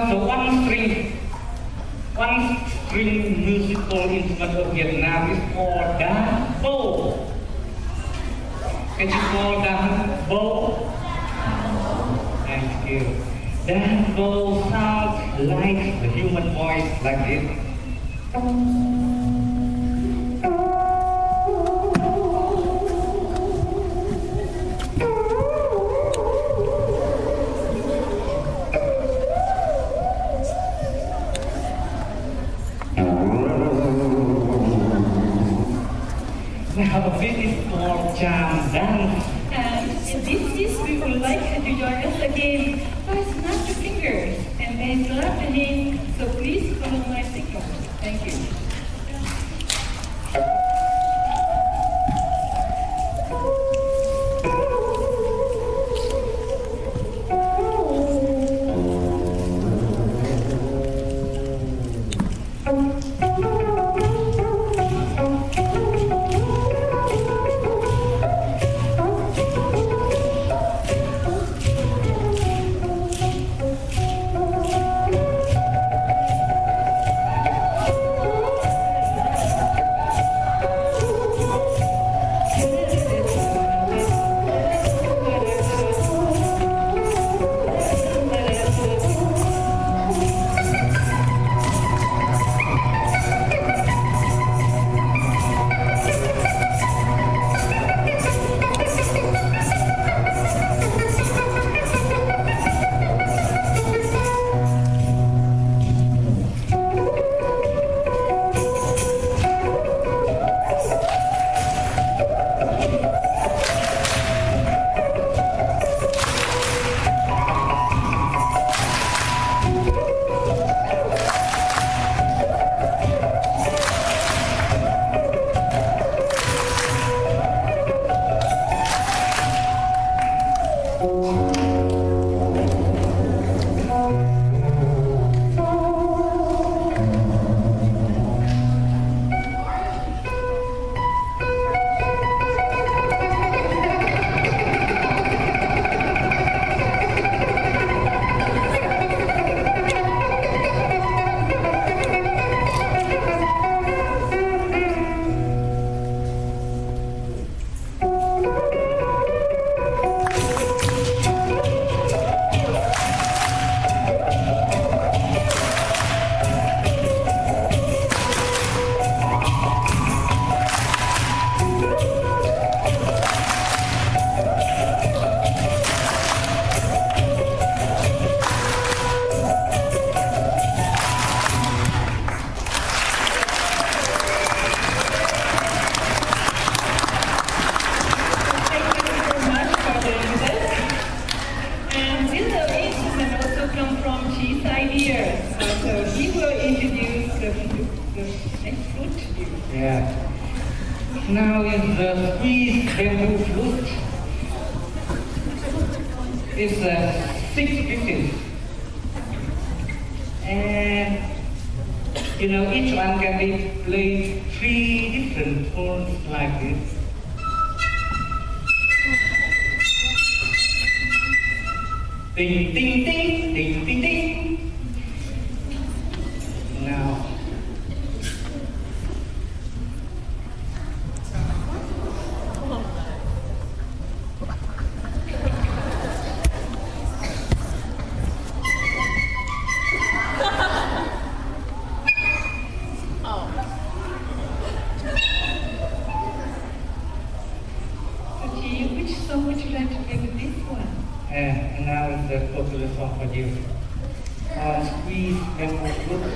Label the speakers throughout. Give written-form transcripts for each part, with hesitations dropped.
Speaker 1: the one string musical instrument of Vietnam is called đàn bầu. Can you call đàn bầu? Thank you. Đàn bầu sounds like the human voice, like this. Now this is called jam dance.
Speaker 2: And in this piece, we would like you to join us again. First, snap your fingers and then clap the hands. So please follow my signal. Thank you.
Speaker 1: Yeah. Now is the squeeze bamboo flute. It's 6 pieces. And each one can be played 3 different tones like this. Ding, ding, ding, ding, ding, ding. Now.
Speaker 2: Which song would you like to play with this one?
Speaker 1: And now is the popular song for you. Squeeze bamboo flute.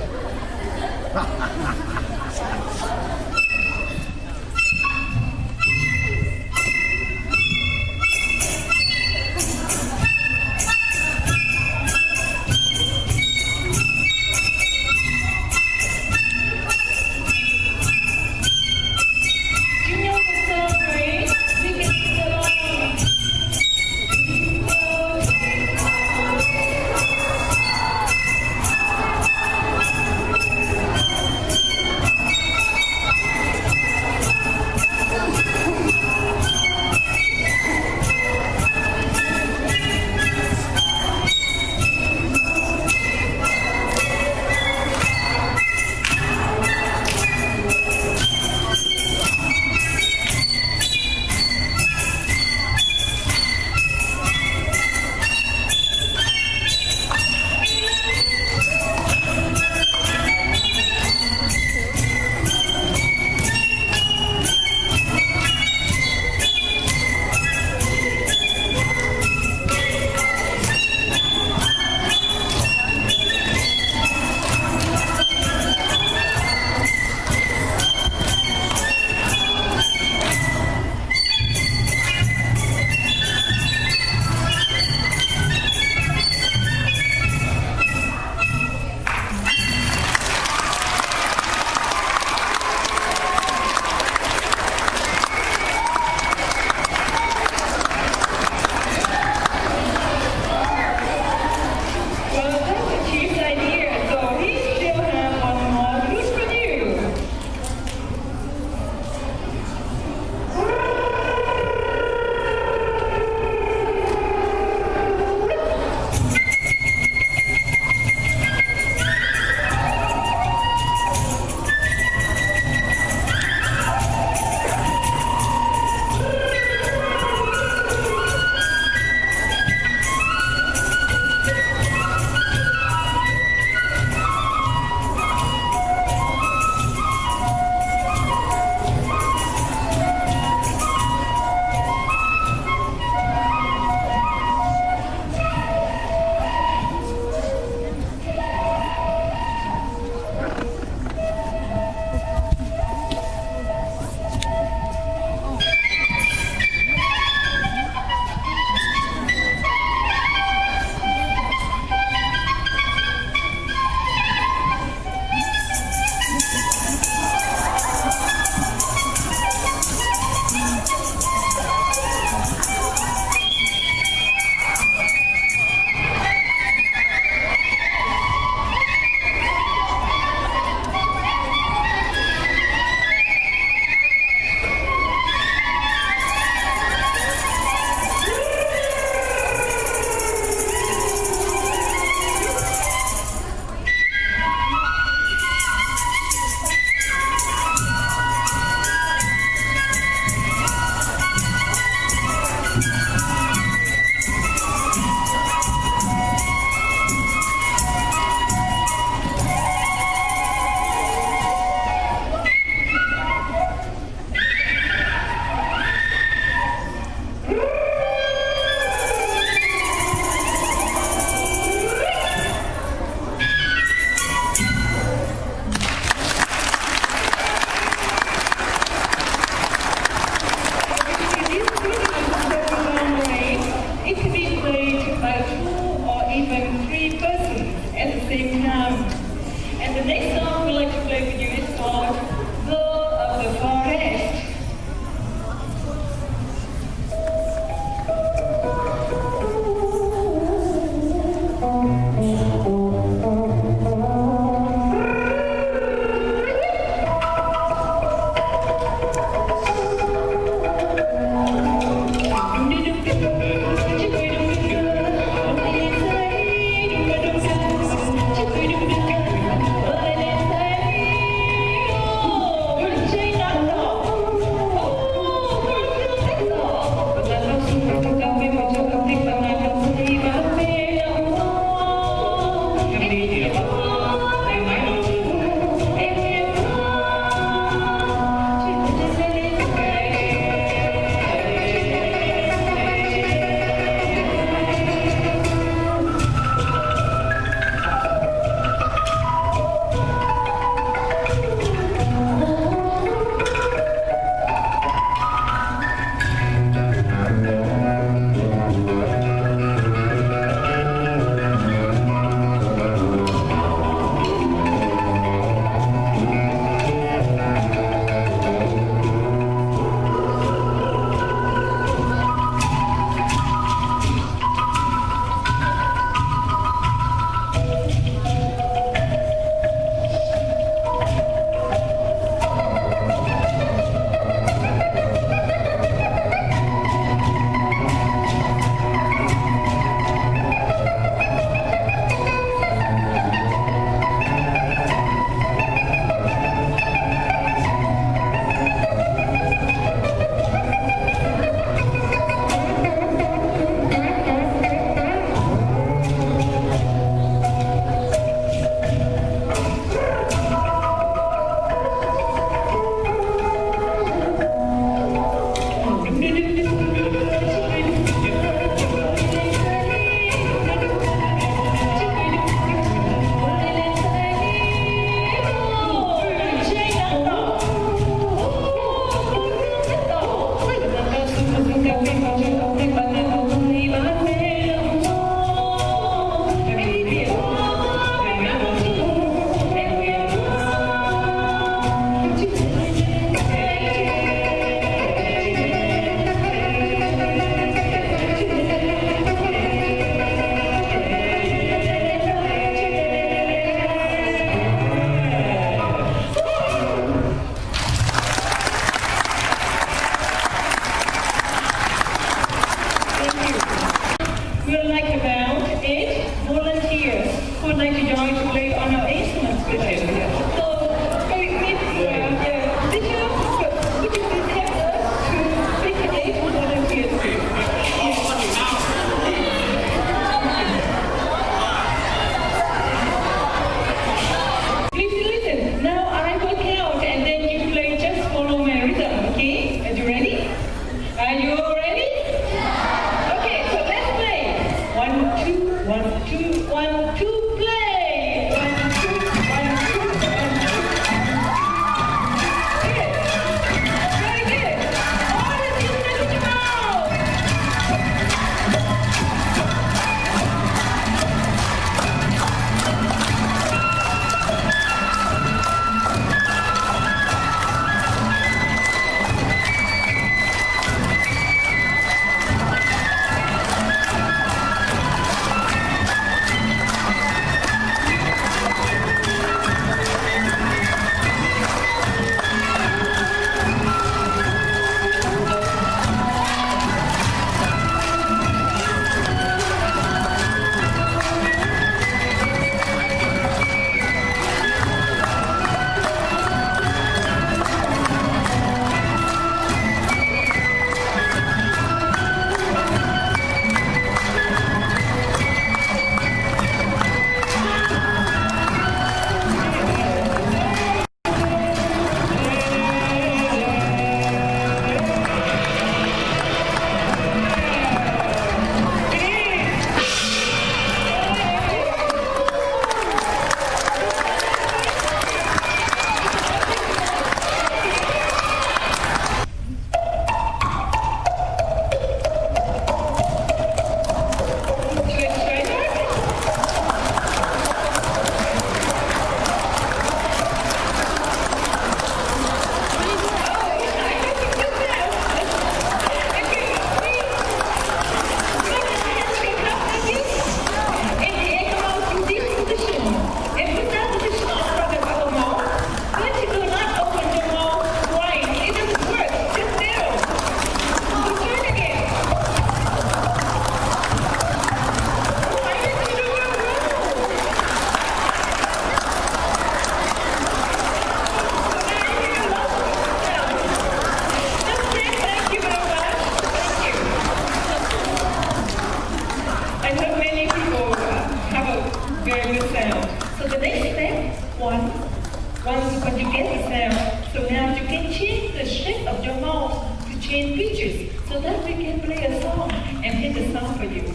Speaker 2: so that we can play a song and hit the song for you.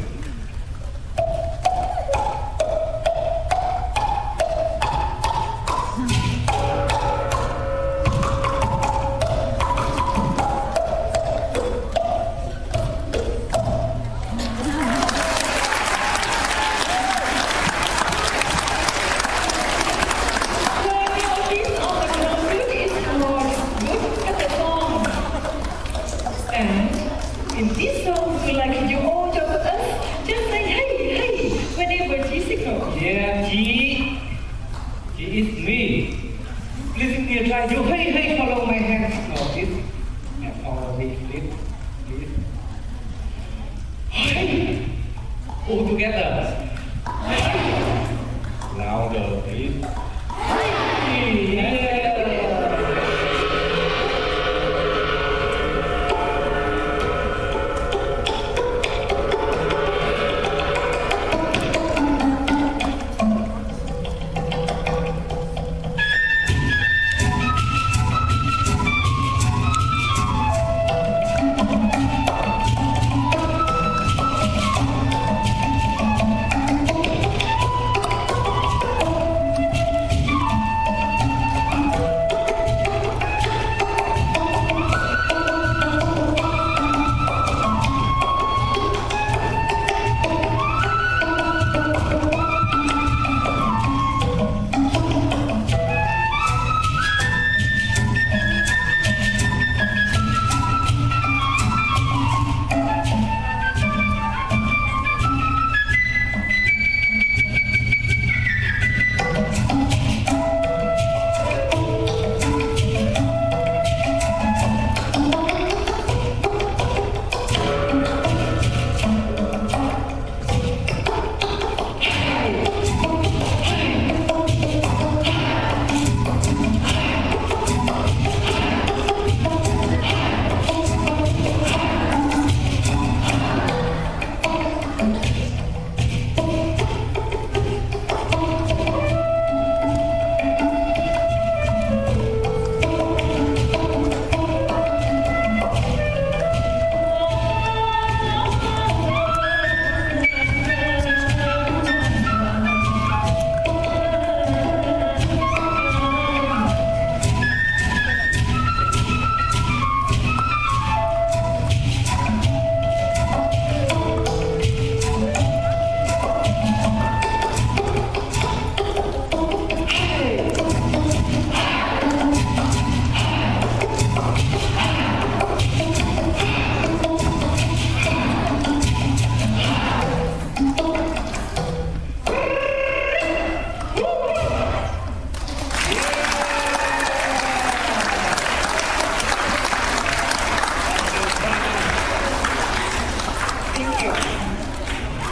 Speaker 2: In this song, we like you all join with us. Just say hey, hey, whenever musical.
Speaker 1: Yeah, Chi. Chi is me. Listen here, try you. Hey, hey, follow my hands. No, this. And follow me, please. Please. Hey. All together. Louder, please. Hey. Yeah.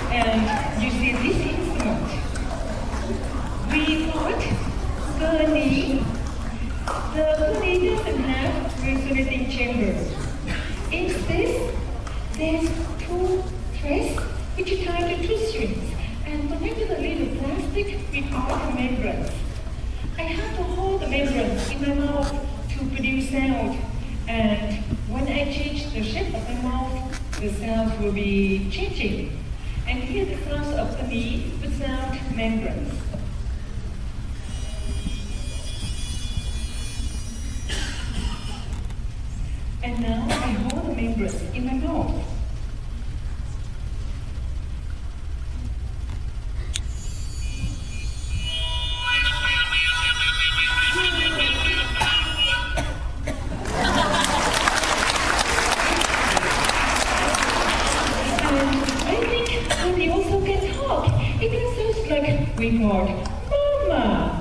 Speaker 2: And you see this instrument. We thought the gurney doesn't have resonating chambers. Instead, there's two threads which are tied to two strings and connected a little plastic with outer membranes. I have to hold the membranes in my mouth to produce sound, and when I change the shape of my mouth, the sound will be changing. And hear the sounds of the knee without membranes. And now I hold the membranes in my mouth. We called Mama.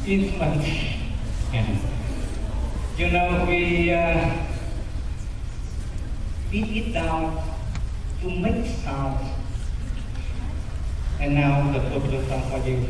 Speaker 1: instrument. And, you know, we beat it down to make sound. And now the popular song for you.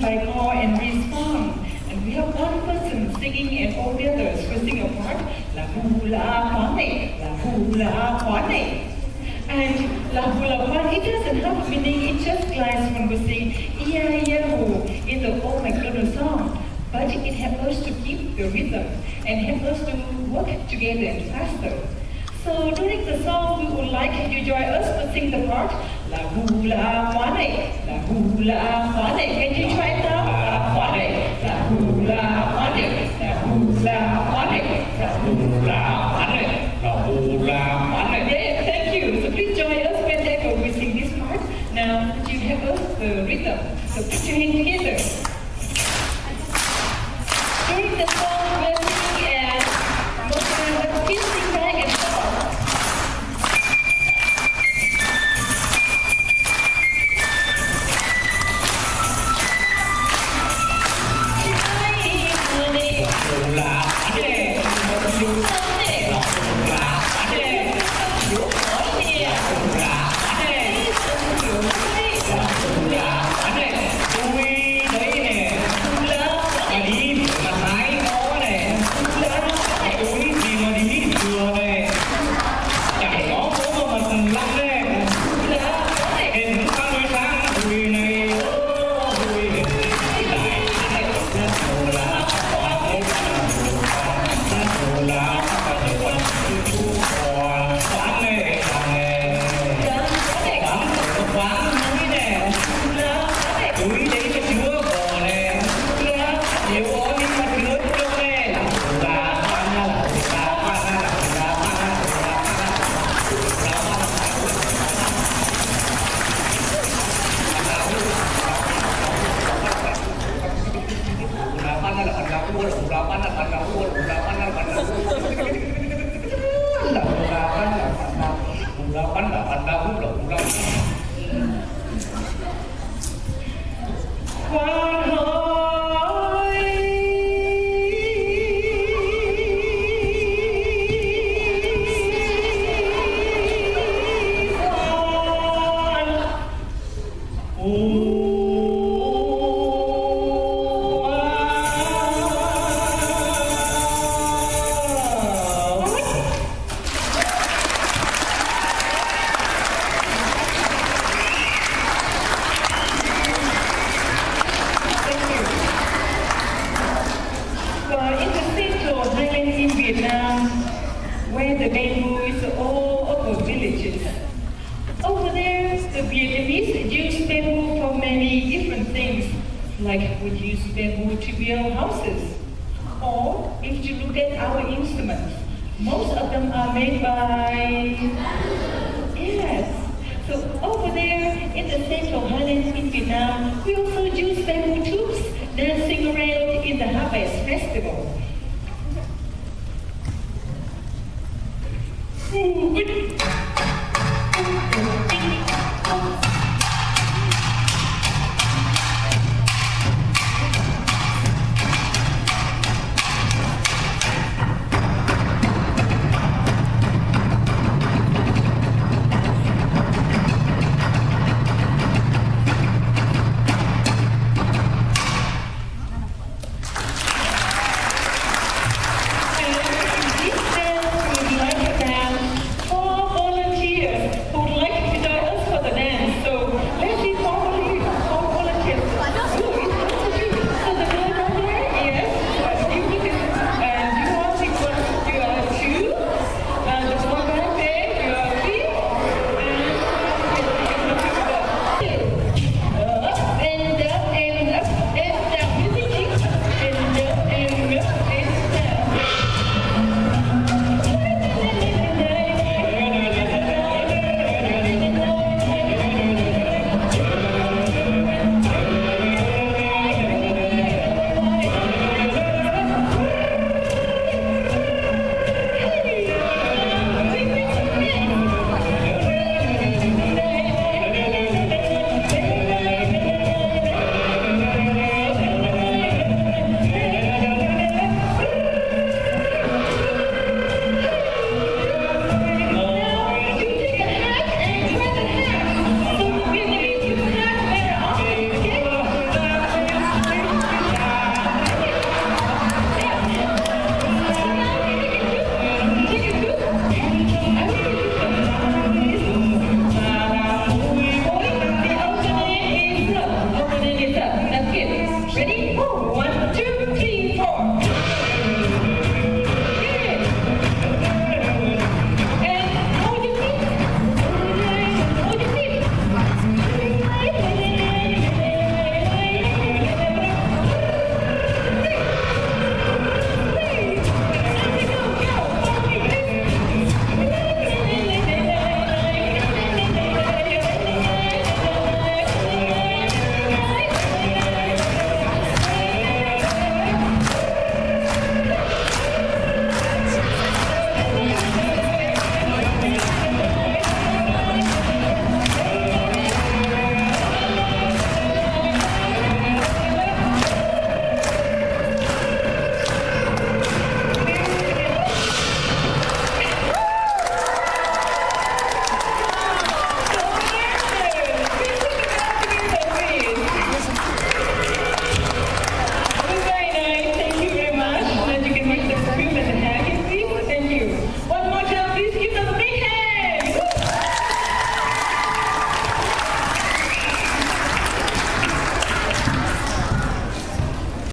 Speaker 2: By call and respond. And we have one person singing and all the others will sing a part. La hula quane, la hula quane. And la hula quane, it doesn't have a meaning, it just glides when we sing E-I-E-O in the Oh My Goodness song. But it helps us to keep the rhythm and helps us to work together and faster. So during the song, we would like you to join us to sing the part La hula quane, la hula quane. Can you try it now? La hula quane, la hula quane, la hula quane, la hula quane. Yeah, thank you. So please join us whenever we sing this part. Now, could you help us the rhythm? So put your hands together. During the song, we're singing as please sing back and forth. Where the bamboo is all over villages. Over there, the Vietnamese use bamboo for many different things, like we use bamboo to build houses. Or if you look at our instruments, most of them are made by... Yes. So over there in the central highlands in Vietnam, we also use bamboo tubes dancing around in the Harvest Festival.